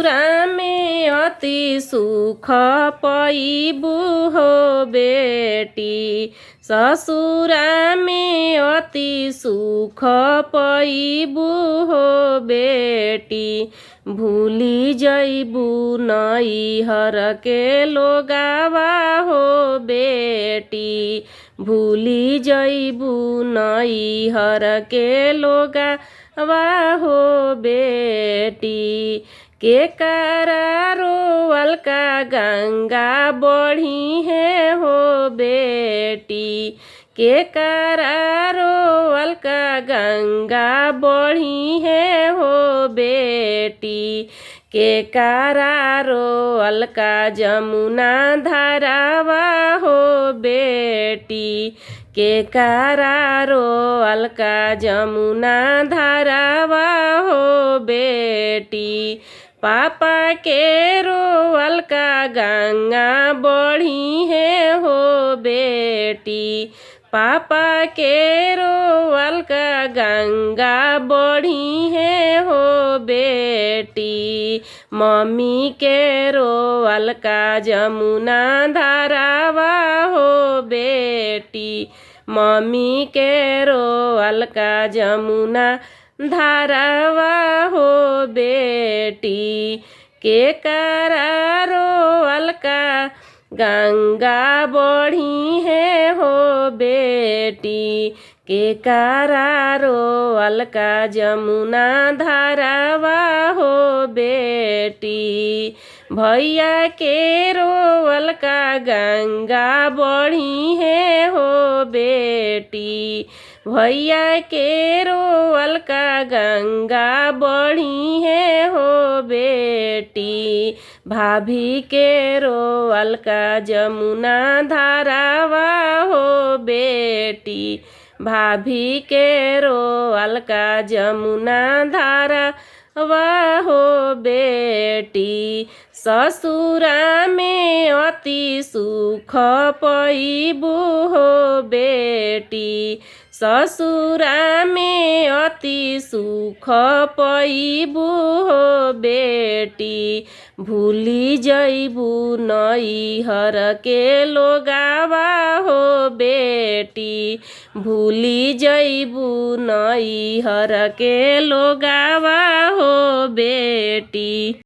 ससुरा में अति सुख पैबू हो बेटी। ससुरा में अति सुख पैबू हो बेटी। भूली जइबू नैहर के लोगावा हो बेटी। भूली जइबू नैहर के लोगावा हो बेटी। के कारा रोवल का गंगा बढ़ी है हो बेटी। के कारा रोवल का गंगा बढ़ी है हो बेटी। के कारा रोवल का जमुना धारावा हो बेटी। के कारा रोवल का जमुना धारावा हो बेटी। पापा के रोवल का गंगा बढ़ी है हो बेटी। पापा के रोवल का गंगा बढ़ी है हो बेटी। मम्मी के रोवल का जमुना धारावा हो बेटी। मम्मी के रोवल का जमुना धारावा हो बेटी। के कारा रोवल का गंगा बढ़ी है हो बेटी। के कारा रोवल का जमुना धारावा हो बेटी। भैया के रोवल का गंगा बढ़ी है हो बेटी। भैया के रोवल का गंगा बढ़ी है हो बेटी। भाभी के रोवल का जमुना धारावा हो बेटी। भाभी के रोवल का जमुना धारावा हो बेटी। ससुरा में अति सुख पैबू हो बेटी। ससुरा में अति सुख पैबू हो बेटी। भूली जइबू नैहर के लोगावा हो बेटी। भूली जइबू नैहर के लोगावा हो बेटी।